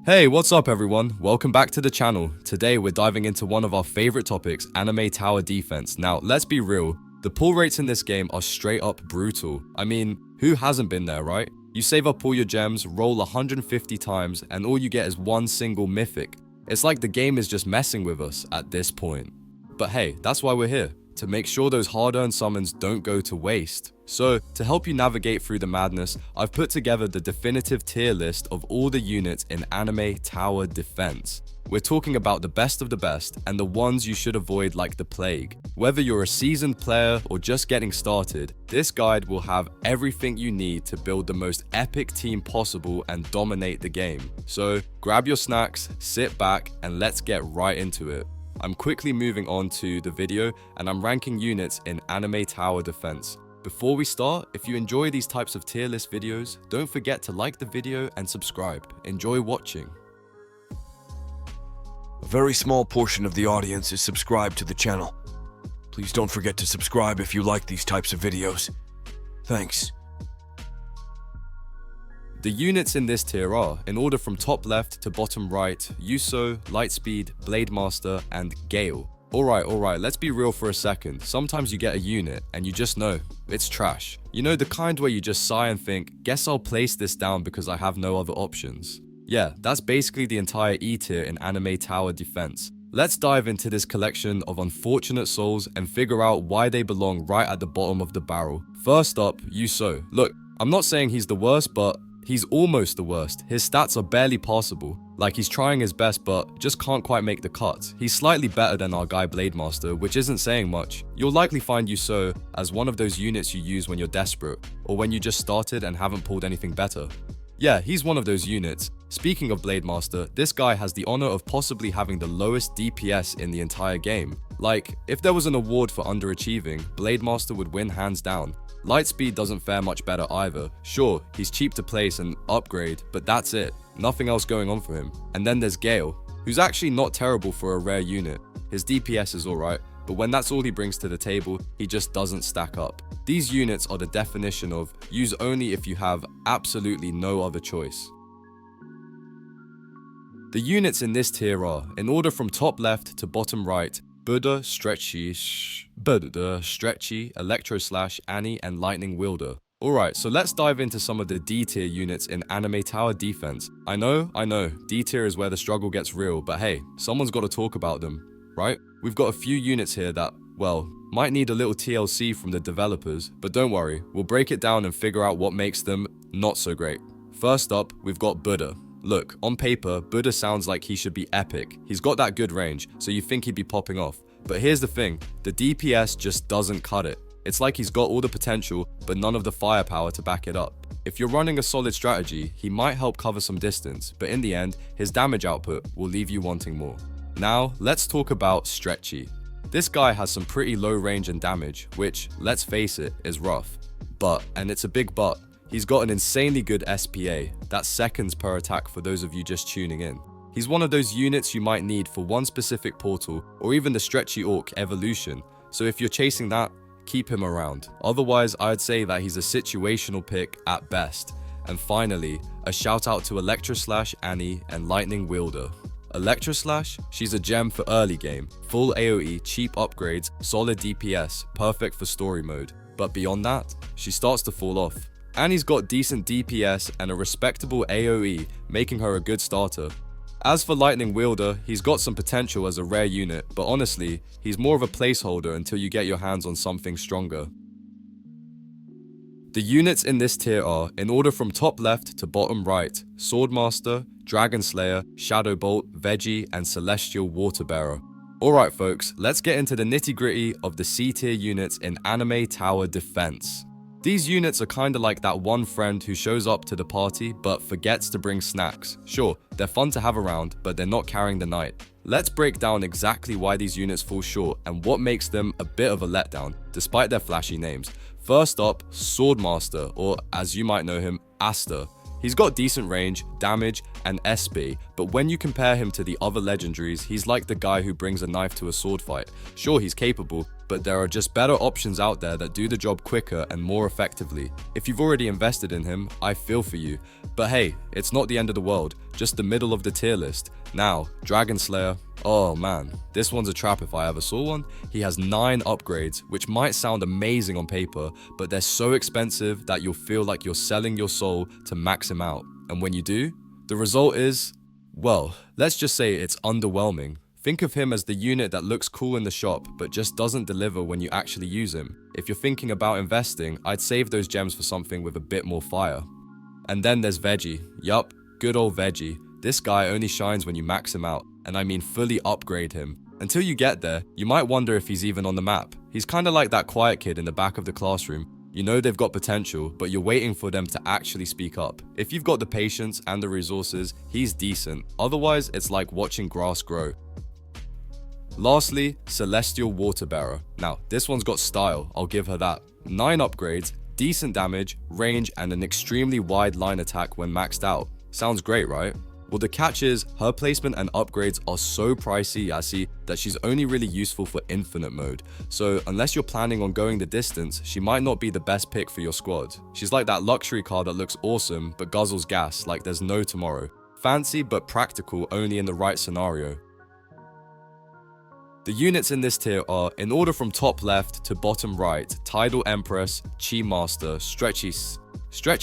Hey, what's up everyone? Welcome back to the channel. Today we're diving into one of our favorite topics, anime tower defense. Now, let's be real, the pull rates in this game are straight up brutal. I mean, who hasn't been there, right? You save up all your gems, roll 150 times, and all you get is one single mythic. It's like the game is just messing with us at this point. But hey, that's why we're here, to make sure those hard-earned summons don't go to waste. So, to help you navigate through the madness, I've put together the definitive tier list of all the units in anime tower defense. We're talking about the best of the best and the ones you should avoid like the plague. Whether you're a seasoned player or just getting started, this guide will have everything you need to build the most epic team possible and dominate the game. So, grab your snacks, sit back, and let's get right into it. I'm quickly moving on to the video and I'm ranking units in anime tower defense. Before we start, if you enjoy these types of tier list videos, don't forget to like the video and subscribe. Enjoy watching. A very small portion of the audience is subscribed to the channel. Please don't forget to subscribe if you like these types of videos. Thanks. The units in this tier are, in order from top left to bottom right, Yuso, Lightspeed, Blademaster, and Gale. Alright, let's be real for a second. Sometimes you get a unit and you just know, it's trash. You know, the kind where you just sigh and think, guess I'll place this down because I have no other options. Yeah, that's basically the entire E tier in anime tower defense. Let's dive into this collection of unfortunate souls and figure out why they belong right at the bottom of the barrel. First up, Yuso. Look, I'm not saying he's the worst, but he's almost the worst. His stats are barely passable. Like, he's trying his best but just can't quite make the cut. He's slightly better than our guy Blademaster, which isn't saying much. You'll likely find Yuso as one of those units you use when you're desperate, or when you just started and haven't pulled anything better. Yeah, he's one of those units. Speaking of Blademaster, this guy has the honor of possibly having the lowest DPS in the entire game. Like, if there was an award for underachieving, Blademaster would win hands down. Lightspeed doesn't fare much better either. Sure, he's cheap to place and upgrade, but that's it. Nothing else going on for him. And then there's Gale, who's actually not terrible for a rare unit. His DPS is alright, but when that's all he brings to the table, he just doesn't stack up. These units are the definition of use only if you have absolutely no other choice. The units in this tier are, in order from top left to bottom right, Buddha, Stretchy, Electro Slash, Annie, and Lightning Wielder. Alright, so let's dive into some of the D tier units in anime tower defense. I know, D tier is where the struggle gets real, but hey, someone's got to talk about them, right? We've got a few units here that, well, might need a little TLC from the developers, but don't worry, we'll break it down and figure out what makes them not so great. First up, we've got Buddha. Look, on paper, Buddha sounds like he should be epic. He's got that good range, so you think he'd be popping off. But here's the thing, the DPS just doesn't cut it. It's like he's got all the potential, but none of the firepower to back it up. If you're running a solid strategy, he might help cover some distance, but in the end, his damage output will leave you wanting more. Now, let's talk about Stretchy. This guy has some pretty low range and damage, which, let's face it, is rough. But, and it's a big but, he's got an insanely good SPA, that's seconds per attack for those of you just tuning in. He's one of those units you might need for one specific portal, or even the Stretchy Orc evolution, so if you're chasing that, keep him around. Otherwise, I'd say that he's a situational pick at best. And finally, a shout out to Electro Slash, Annie, and Lightning Wielder. Electro Slash, she's a gem for early game, full AoE, cheap upgrades, solid DPS, perfect for story mode. But beyond that, she starts to fall off. Annie's got decent DPS and a respectable AoE, making her a good starter. As for Lightning Wielder, he's got some potential as a rare unit, but honestly, he's more of a placeholder until you get your hands on something stronger. The units in this tier are, in order from top left to bottom right, Swordmaster, Dragon Slayer, Shadowbolt, Veggie, and Celestial Waterbearer. Alright folks, let's get into the nitty-gritty of the C tier units in anime tower defense. These units are kinda like that one friend who shows up to the party but forgets to bring snacks. Sure, they're fun to have around, but they're not carrying the night. Let's break down exactly why these units fall short and what makes them a bit of a letdown, despite their flashy names. First up, Swordmaster, or as you might know him, Aster. He's got decent range, damage, and SP, but when you compare him to the other legendaries, he's like the guy who brings a knife to a sword fight. Sure, he's capable, but there are just better options out there that do the job quicker and more effectively. If you've already invested in him, I feel for you. But hey, it's not the end of the world. just the middle of the tier list. Now, Dragon Slayer. Oh man, this one's a trap if I ever saw one. He has 9 upgrades, which might sound amazing on paper, but they're so expensive that you'll feel like you're selling your soul to max him out. And when you do, the result is, well, let's just say it's underwhelming. Think of him as the unit that looks cool in the shop, but just doesn't deliver when you actually use him. If you're thinking about investing, I'd save those gems for something with a bit more fire. And then there's Veggie. Yup, good old Veggie. This guy only shines when you max him out, and I mean fully upgrade him. Until you get there, you might wonder if he's even on the map. He's kinda like that quiet kid in the back of the classroom. You know they've got potential, but you're waiting for them to actually speak up. If you've got the patience and the resources, he's decent. Otherwise, it's like watching grass grow. Lastly, Celestial Waterbearer. Now, this one's got style, I'll give her that. 9 upgrades, decent damage, range, and an extremely wide line attack when maxed out. Sounds great, right? Well, the catch is, her placement and upgrades are so pricey, Yassi, that she's only really useful for infinite mode. So, unless you're planning on going the distance, she might not be the best pick for your squad. She's like that luxury car that looks awesome, but guzzles gas like there's no tomorrow. Fancy, but practical only in the right scenario. The units in this tier are, in order from top left to bottom right, Tidal Empress, Chi Master, Stretchy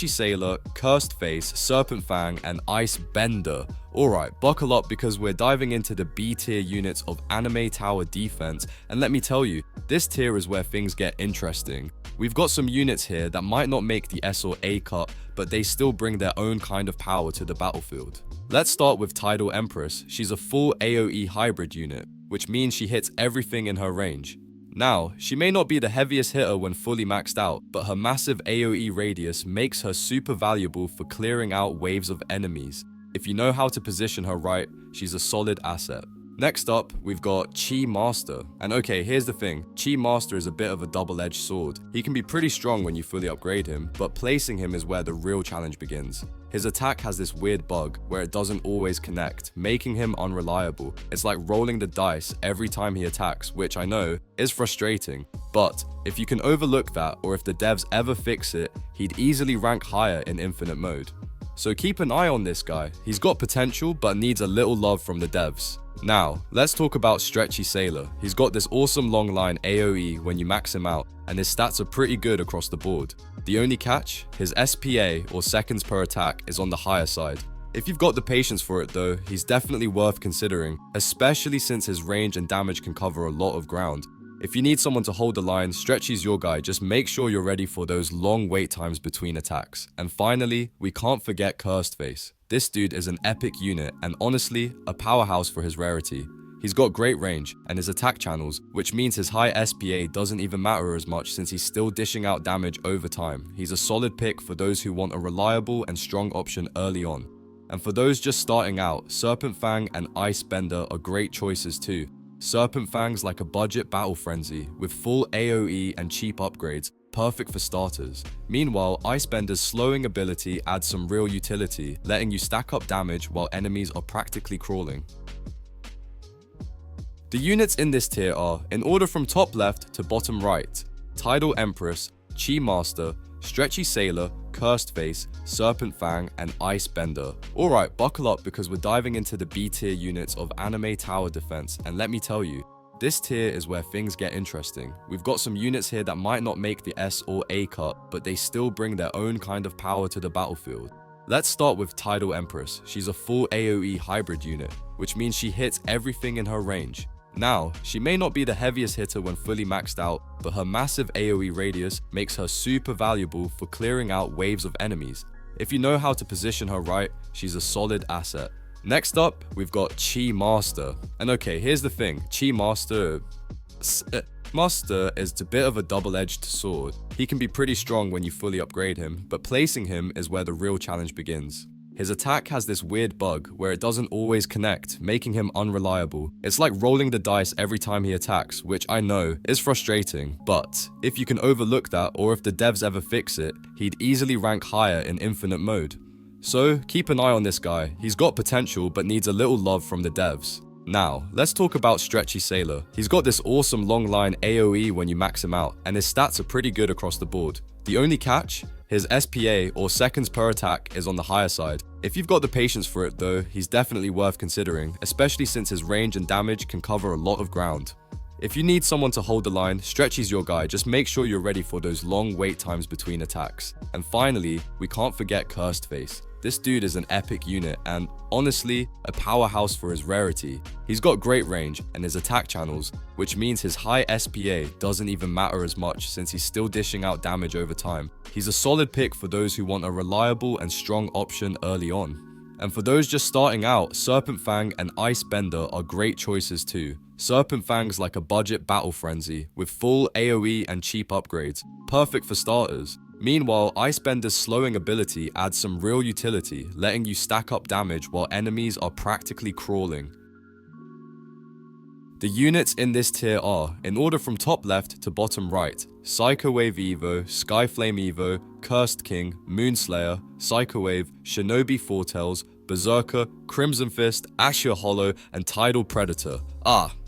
Sailor, Cursed Face, Serpent Fang, and Ice Bender. Alright, buckle up because we're diving into the B tier units of Anime Tower Defense, and let me tell you, this tier is where things get interesting. We've got some units here that might not make the S or A cut, but they still bring their own kind of power to the battlefield. Let's start with Tidal Empress. She's a full AoE hybrid unit, which means she hits everything in her range. Now, she may not be the heaviest hitter when fully maxed out, but her massive AoE radius makes her super valuable for clearing out waves of enemies. If you know how to position her right, she's a solid asset. Next up, we've got Chi Master. And okay, here's the thing, Chi Master is a bit of a double-edged sword. He can be pretty strong when you fully upgrade him, but placing him is where the real challenge begins. His attack has this weird bug where it doesn't always connect, making him unreliable. It's like rolling the dice every time he attacks, which I know is frustrating. But if you can overlook that, or if the devs ever fix it, he'd easily rank higher in infinite mode. So keep an eye on this guy. He's got potential, but needs a little love from the devs. Now, let's talk about Stretchy Sailor. He's got this awesome long line AoE when you max him out, and his stats are pretty good across the board. The only catch? His SPA, or seconds per attack, is on the higher side. If you've got the patience for it though, he's definitely worth considering, especially since his range and damage can cover a lot of ground. If you need someone to hold the line, Stretchy's your guy, just make sure you're ready for those long wait times between attacks. And finally, we can't forget Cursed Face. This dude is an epic unit, and honestly, a powerhouse for his rarity. He's got great range, and his attack channels, which means his high SPA doesn't even matter as much since he's still dishing out damage over time. He's a solid pick for those who want a reliable and strong option early on. And for those just starting out, Serpent Fang and Ice Bender are great choices too. Serpent Fang's like a budget battle frenzy, with full AoE and cheap upgrades, perfect for starters. Meanwhile, Icebender's slowing ability adds some real utility, letting you stack up damage while enemies are practically crawling. The units in this tier are, in order from top left to bottom right, Tidal Empress, Chi Master, Stretchy Sailor, Cursed Face, Serpent Fang, and Ice Bender. Alright, buckle up because we're diving into the B tier units of Anime Tower Defense, and let me tell you, this tier is where things get interesting. We've got some units here that might not make the S or A cut, but they still bring their own kind of power to the battlefield. Let's start with Tidal Empress. She's a full AoE hybrid unit, which means she hits everything in her range. Now, she may not be the heaviest hitter when fully maxed out, but her massive AoE radius makes her super valuable for clearing out waves of enemies. If you know how to position her right, she's a solid asset. Next up, we've got Chi Master. And okay, here's the thing, Chi Master is a bit of a double-edged sword. He can be pretty strong when you fully upgrade him, but placing him is where the real challenge begins. His attack has this weird bug where it doesn't always connect, making him unreliable. It's like rolling the dice every time he attacks, which I know is frustrating, but if you can overlook that, or if the devs ever fix it, he'd easily rank higher in infinite mode. So keep an eye on this guy. He's got potential but needs a little love from the devs. Now, let's talk about Stretchy Sailor. He's got this awesome long line AoE when you max him out, and his stats are pretty good across the board. The only catch? His SPA, or seconds per attack, is on the higher side. If you've got the patience for it though, he's definitely worth considering, especially since his range and damage can cover a lot of ground. If you need someone to hold the line, Stretchy's your guy, just make sure you're ready for those long wait times between attacks. And finally, we can't forget Cursed Face. This dude is an epic unit and, honestly, a powerhouse for his rarity. He's got great range and his attack channels, which means his high SPA doesn't even matter as much since he's still dishing out damage over time. He's a solid pick for those who want a reliable and strong option early on. And for those just starting out, Serpent Fang and Ice Bender are great choices too. Serpent Fang's like a budget battle frenzy with full AoE and cheap upgrades, perfect for starters. Meanwhile, Icebender's slowing ability adds some real utility, letting you stack up damage while enemies are practically crawling. The units in this tier are, in order from top left to bottom right, Psycho Wave Evo, Skyflame Evo, Cursed King, Moonslayer, Psycho Wave, Shinobi Foretales, Berserker, Crimson Fist, Ashia Hollow, and Tidal Predator.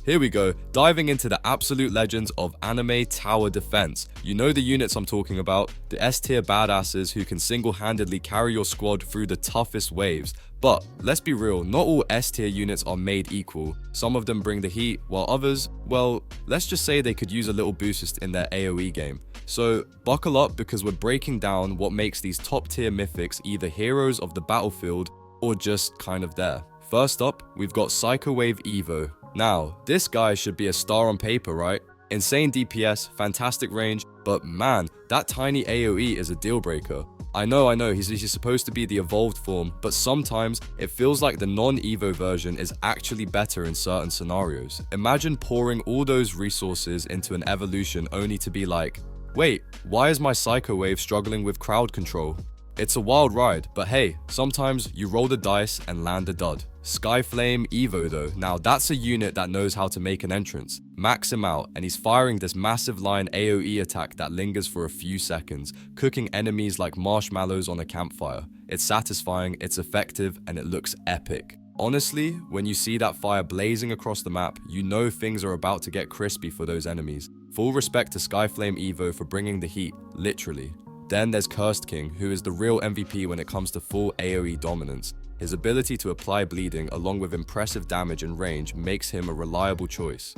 Here we go, diving into the absolute legends of anime tower defense. You know the units I'm talking about, the S-tier badasses who can single-handedly carry your squad through the toughest waves. But let's be real, not all S-tier units are made equal. Some of them bring the heat, while others, well, let's just say they could use a little boost in their AoE game. So buckle up because we're breaking down what makes these top-tier mythics either heroes of the battlefield or just kind of there. First up, we've got Psycho Wave Evo. Now, this guy should be a star on paper, right? Insane DPS, fantastic range, but man, that tiny AoE is a deal breaker. I know, he's supposed to be the evolved form, but sometimes it feels like the non-Evo version is actually better in certain scenarios. Imagine pouring all those resources into an evolution only to be like, wait, why is my Psycho Wave struggling with crowd control? It's a wild ride, but hey, sometimes you roll the dice and land a dud. Skyflame Evo though, now that's a unit that knows how to make an entrance. Max him out and he's firing this massive line AoE attack that lingers for a few seconds, cooking enemies like marshmallows on a campfire. It's satisfying, it's effective, and it looks epic. Honestly, when you see that fire blazing across the map, you know things are about to get crispy for those enemies. Full respect to Skyflame Evo for bringing the heat, literally. Then there's Cursed King, who is the real MVP when it comes to full AoE dominance. His ability to apply bleeding along with impressive damage and range makes him a reliable choice.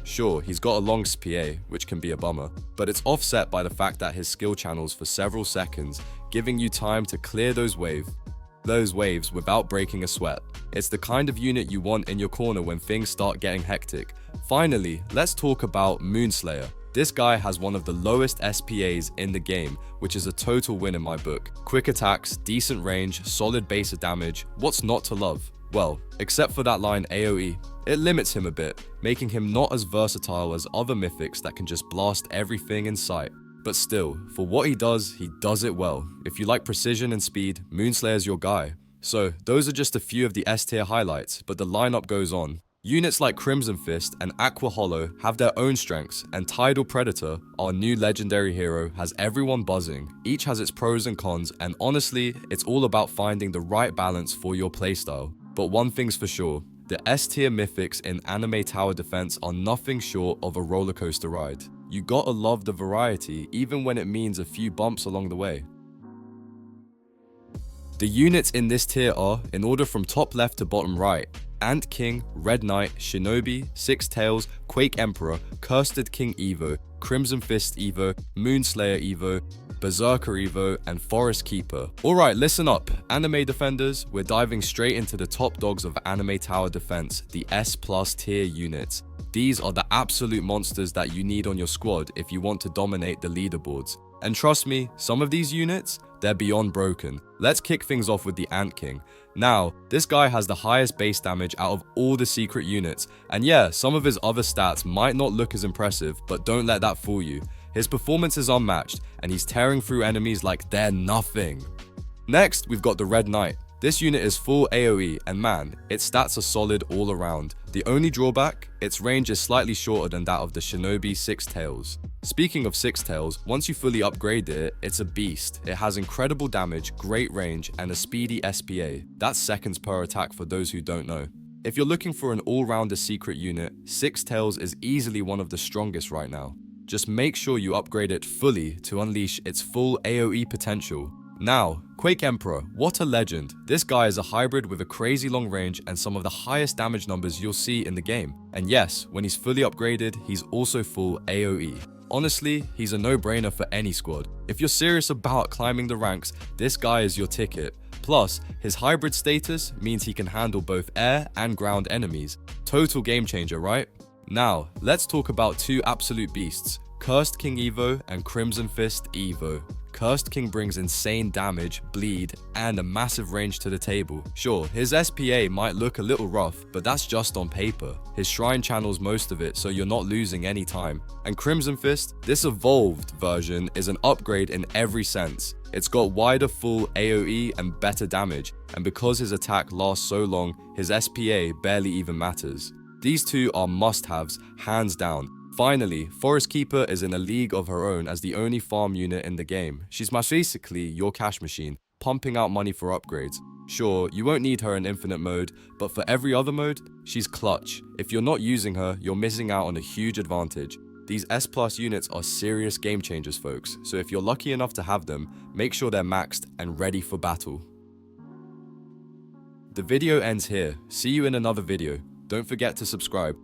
Sure, he's got a long SPA, which can be a bummer, but it's offset by the fact that his skill channels for several seconds, giving you time to clear those waves without breaking a sweat. It's the kind of unit you want in your corner when things start getting hectic. Finally, let's talk about Moonslayer. This guy has one of the lowest SPAs in the game, which is a total win in my book. Quick attacks, decent range, solid base of damage, what's not to love? Well, except for that line AoE. It limits him a bit, making him not as versatile as other mythics that can just blast everything in sight. But still, for what he does it well. If you like precision and speed, Moonslayer's your guy. So, those are just a few of the S-tier highlights, but the lineup goes on. Units like Crimson Fist and Aqua Hollow have their own strengths, and Tidal Predator, our new legendary hero, has everyone buzzing. Each has its pros and cons, and honestly, it's all about finding the right balance for your playstyle. But one thing's for sure, the S-tier mythics in anime tower defense are nothing short of a rollercoaster ride. You gotta love the variety, even when it means a few bumps along the way. The units in this tier are, in order from top left to bottom right, Ant King, Red Knight, Shinobi, Six Tails, Quake Emperor, Cursed King Evo, Crimson Fist Evo, Moonslayer Evo, Berserker Evo, and Forest Keeper. Alright, listen up, anime defenders, we're diving straight into the top dogs of anime tower defense, the S+ tier units. These are the absolute monsters that you need on your squad if you want to dominate the leaderboards. And trust me, some of these units, they're beyond broken. Let's kick things off with the Ant King. Now, this guy has the highest base damage out of all the secret units, and yeah, some of his other stats might not look as impressive, but don't let that fool you. His performance is unmatched, and he's tearing through enemies like they're nothing. Next, we've got the Red Knight. This unit is full AoE, and man, its stats are solid all around. The only drawback, its range is slightly shorter than that of the Shinobi Six Tails. Speaking of Six Tails, once you fully upgrade it, it's a beast. It has incredible damage, great range, and a speedy SPA. That's seconds per attack for those who don't know. If you're looking for an all-rounder secret unit, Six Tails is easily one of the strongest right now. Just make sure you upgrade it fully to unleash its full AoE potential. Now, Quake Emperor, what a legend. This guy is a hybrid with a crazy long range and some of the highest damage numbers you'll see in the game. And yes, when he's fully upgraded, he's also full AoE. Honestly, he's a no-brainer for any squad. If you're serious about climbing the ranks, this guy is your ticket. Plus, his hybrid status means he can handle both air and ground enemies. Total game changer, right? Now, let's talk about two absolute beasts, Cursed King Evo and Crimson Fist Evo. Cursed King brings insane damage, bleed, and a massive range to the table. Sure, his SPA might look a little rough, but that's just on paper. His shrine channels most of it, so you're not losing any time. And Crimson Fist, this evolved version is an upgrade in every sense. It's got wider full AoE and better damage, and because his attack lasts so long, his SPA barely even matters. These two are must-haves, hands down. Finally, Forest Keeper is in a league of her own as the only farm unit in the game. She's basically your cash machine, pumping out money for upgrades. Sure, you won't need her in infinite mode, but for every other mode, she's clutch. If you're not using her, you're missing out on a huge advantage. These S+ units are serious game changers, folks, so if you're lucky enough to have them, make sure they're maxed and ready for battle. The video ends here. See you in another video. Don't forget to subscribe.